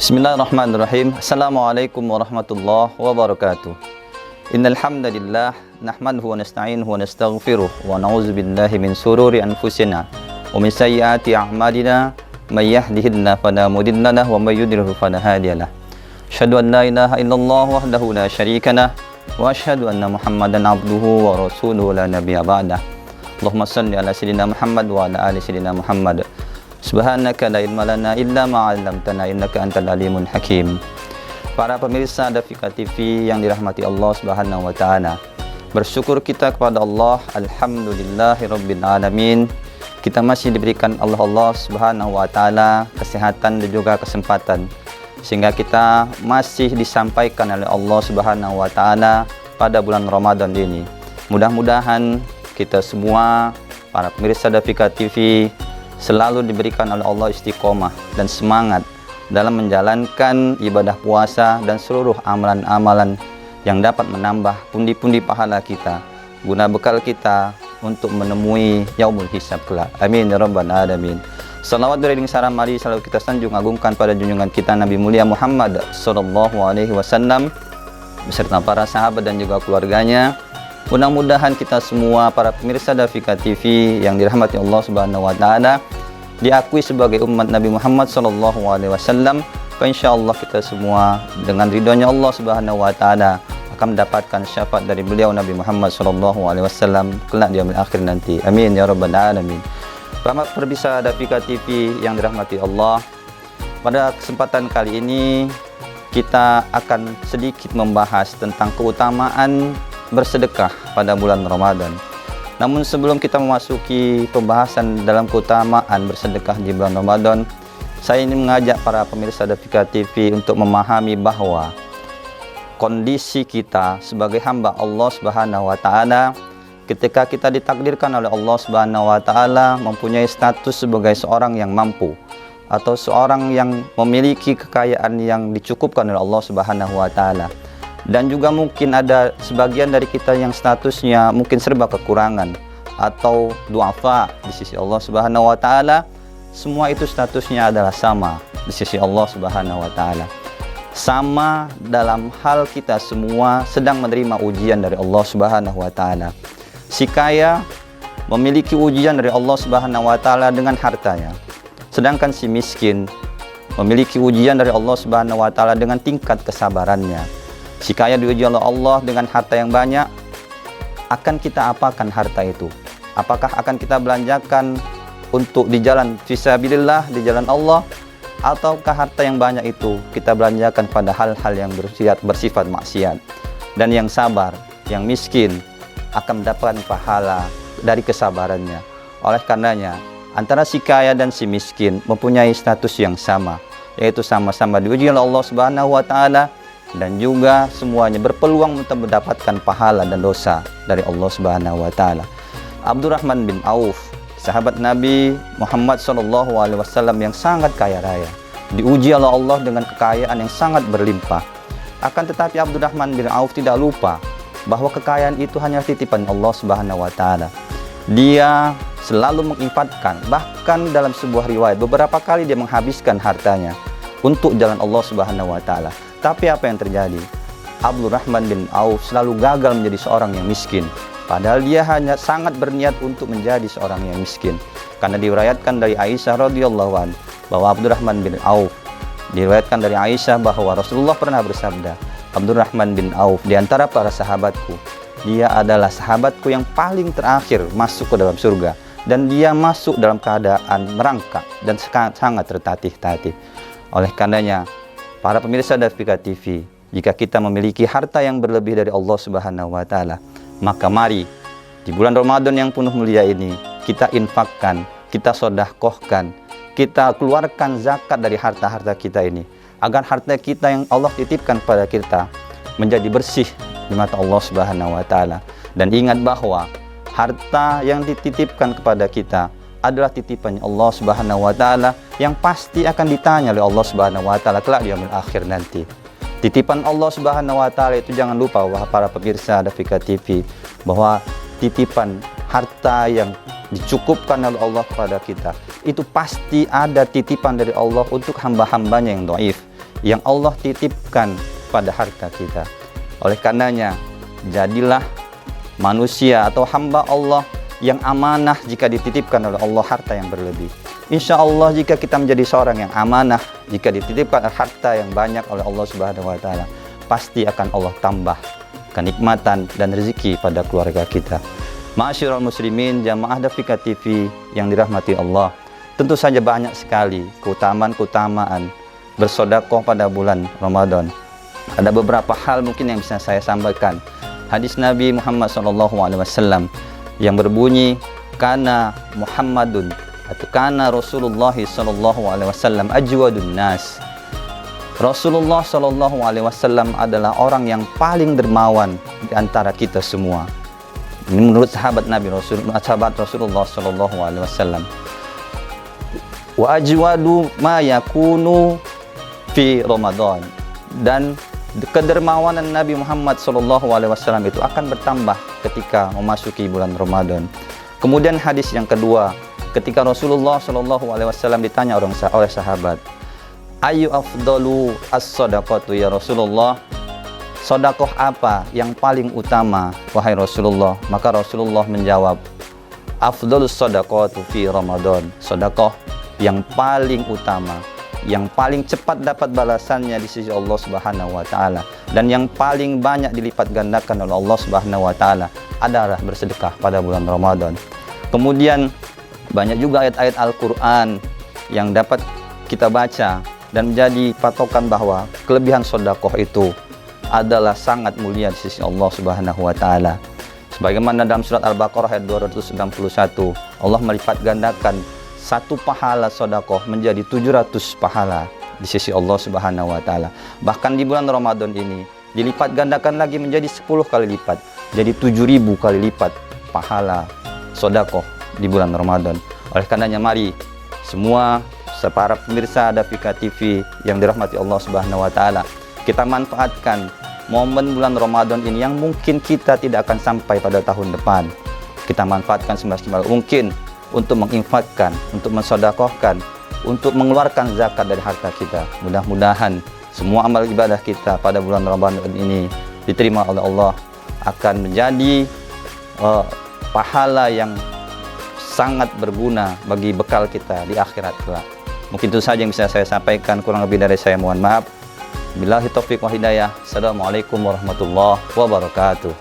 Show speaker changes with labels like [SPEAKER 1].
[SPEAKER 1] Bismillahirrahmanirrahim. Assalamualaikum warahmatullahi wabarakatuh. Innal hamdalillah nahmaduhu wa nasta'inuhu wa nastaghfiruh wa na'udzu billahi min shururi anfusina wa min sayyiati a'malina may yahdihillahu fala mudilla lahu wa may yudlil fala hadiya lahu. Asyhadu an la ilaha illallah wahdahu la syarika lah wa asyhadu anna Muhammadan abduhu wa rasuluhu la nabiyya ba'dah. Allahumma shalli ala sayyidina Muhammad wa ala ali sayyidina Muhammad. Subhanaka la ilma lana illa ma 'allamtana innaka antal alimul hakim. Para pemirsa Dafika TV yang dirahmati Allah Subhanahu wa taala. Bersyukur kita kepada Allah, alhamdulillahirabbil alamin. Kita masih diberikan Allah Subhanahu wa taala kesehatan dan juga kesempatan sehingga kita masih disampaikan oleh Allah Subhanahu wa taala pada bulan Ramadan ini. Mudah-mudahan kita semua para pemirsa Dafika TV selalu diberikan oleh Allah istiqomah dan semangat dalam menjalankan ibadah puasa dan seluruh amalan-amalan yang dapat menambah pundi-pundi pahala kita guna bekal kita untuk menemui yaumul hisab kelak. Amin ya rabbal alamin. Salawat beriring salam mari selalu kita sanjung agungkan pada junjungan kita Nabi mulia Muhammad sallallahu alaihi wasallam beserta para sahabat dan juga keluarganya. Mudah-mudahan kita semua para pemirsa Dafika TV yang dirahmati Allah Subhanahu wa taala diakui sebagai umat Nabi Muhammad sallallahu alaihi wasallam. Insyaallah kita semua dengan ridhonya Allah Subhanahu wa taala akan mendapatkan syafaat dari beliau Nabi Muhammad sallallahu alaihi wasallam kelak di yaumil akhir nanti. Amin ya rabbal alamin. Para pemirsa Dafika TV yang dirahmati Allah, pada kesempatan kali ini kita akan sedikit membahas tentang keutamaan bersedekah pada bulan Ramadan. Namun sebelum kita memasuki pembahasan dalam keutamaan bersedekah di bulan Ramadan, saya ingin mengajak para pemirsa Dafika TV untuk memahami bahwa kondisi kita sebagai hamba Allah Subhanahu wa taala ketika kita ditakdirkan oleh Allah Subhanahu wa taala mempunyai status sebagai seorang yang mampu atau seorang yang memiliki kekayaan yang dicukupkan oleh Allah Subhanahu wa taala. Dan juga mungkin ada sebagian dari kita yang statusnya mungkin serba kekurangan atau duafa di sisi Allah Subhanahu wa taala. Semua itu statusnya adalah sama di sisi Allah Subhanahu wa taala. Sama dalam hal kita semua sedang menerima ujian dari Allah Subhanahu wa taala. Si kaya memiliki ujian dari Allah Subhanahu wa taala dengan hartanya. Sedangkan si miskin memiliki ujian dari Allah Subhanahu wa taala dengan tingkat kesabarannya. Si kaya diuji oleh Allah dengan harta yang banyak, akan kita apakan harta itu? Apakah akan kita belanjakan untuk di jalan fisabilillah, di jalan Allah, ataukah harta yang banyak itu kita belanjakan pada hal-hal yang bersifat maksiat? Dan yang sabar, yang miskin akan mendapatkan pahala dari kesabarannya. Oleh karenanya, antara si kaya dan si miskin mempunyai status yang sama, yaitu sama-sama diuji oleh Allah Subhanahu wa taala dan juga semuanya berpeluang untuk mendapatkan pahala dan dosa dari Allah Subhanahu wa taala. Abdurrahman bin Auf, sahabat Nabi Muhammad sallallahu alaihi wasallam yang sangat kaya raya, diuji oleh Allah dengan kekayaan yang sangat berlimpah. Akan tetapi Abdurrahman bin Auf tidak lupa bahwa kekayaan itu hanya titipan Allah Subhanahu wa taala. Dia selalu menginfakkan, bahkan dalam sebuah riwayat beberapa kali dia menghabiskan hartanya untuk jalan Allah Subhanahu wa taala. Tapi apa yang terjadi? Abdurrahman bin Auf selalu gagal menjadi seorang yang miskin. Padahal dia hanya sangat berniat untuk menjadi seorang yang miskin. Karena diriwayatkan dari Aisyah radhiyallahu anha bahwa Abdurrahman bin Auf, diriwayatkan dari Aisyah bahwa Rasulullah pernah bersabda, Abdurrahman bin Auf di antara para sahabatku, dia adalah sahabatku yang paling terakhir masuk ke dalam surga. Dan dia masuk dalam keadaan merangkak dan sangat tertatih-tatih. Oleh karenanya, para pemirsa Dafika TV, jika kita memiliki harta yang berlebih dari Allah Subhanahu wa taala, maka mari di bulan Ramadan yang penuh mulia ini kita infakkan, kita sedekahkan, kita keluarkan zakat dari harta-harta kita ini agar harta kita yang Allah titipkan pada kita menjadi bersih di mata Allah Subhanahu wa taala. Dan ingat bahwa harta yang dititipkan kepada kita adalah titipan Allah Subhanahu wa taala yang pasti akan ditanya oleh Allah Subhanahu wa taala kelak di yaumil akhir nanti. Titipan Allah Subhanahu wa taala itu jangan lupa wahai para pemirsa Dafika TV bahwa titipan harta yang dicukupkan oleh Allah kepada kita itu pasti ada titipan dari Allah untuk hamba-hambanya yang dhaif, yang Allah titipkan pada harta kita. Oleh karenanya, jadilah manusia atau hamba Allah yang amanah jika dititipkan oleh Allah harta yang berlebih. Insya Allah jika kita menjadi seorang yang amanah, jika dititipkan harta yang banyak oleh Allah Subhanahu wa Ta'ala, pasti akan Allah tambah kenikmatan dan rezeki pada keluarga kita. Ma'asyiral muslimin, jamaah Dafika TV yang dirahmati Allah, tentu saja banyak sekali keutamaan-keutamaan bersedekah pada bulan Ramadan. Ada beberapa hal mungkin yang bisa saya sampaikan. Hadis Nabi Muhammad SAW yang berbunyi, kana Muhammadun atau kana Rasulullah SAW ajwadun nas. Rasulullah SAW adalah orang yang paling dermawan di antara kita semua. Ini menurut sahabat Nabi sahabat Rasulullah SAW. Wa ajwadu ma yakunu fi Ramadan, dan kedermawanan Nabi Muhammad SAW itu akan bertambah ketika memasuki bulan Ramadan. Kemudian hadis yang kedua, ketika Rasulullah SAW ditanya oleh sahabat, ayu afdalu as-sadaqatu ya Rasulullah, sedekah apa yang paling utama wahai Rasulullah? Maka Rasulullah menjawab, afdalus sadaqatu fi Ramadan, sedekah yang paling utama, yang paling cepat dapat balasannya di sisi Allah Subhanahu wa Ta'ala, dan yang paling banyak dilipat gandakan oleh Allah Subhanahu wa Ta'ala adalah bersedekah pada bulan Ramadan. Kemudian banyak juga ayat-ayat Al-Quran yang dapat kita baca dan menjadi patokan bahwa kelebihan sedekah itu adalah sangat mulia di sisi Allah Subhanahu wa Ta'ala. Sebagaimana dalam surat Al-Baqarah ayat 291, Allah melipat gandakan satu pahala sedekah menjadi 700 pahala di sisi Allah Subhanahu wa Ta'ala. Bahkan di bulan Ramadan ini dilipat gandakan lagi menjadi 10 kali lipat, jadi 7.000 kali lipat pahala sedekah di bulan Ramadan. Oleh karenanya mari semua para pemirsa Dafika TV yang dirahmati Allah Subhanahu wa Ta'ala, kita manfaatkan momen bulan Ramadan ini yang mungkin kita tidak akan sampai pada tahun depan. Kita manfaatkan semaksimal mungkin untuk menginfakkan, untuk mensedekahkan, untuk mengeluarkan zakat dari harta kita. Mudah-mudahan semua amal ibadah kita pada bulan Ramadan ini diterima oleh Allah, akan menjadi pahala yang sangat berguna bagi bekal kita di akhirat kelak. Mungkin itu saja yang bisa saya sampaikan, kurang lebih dari saya mohon maaf. Billahi taufiq wa hidayah. Assalamualaikum warahmatullahi wabarakatuh.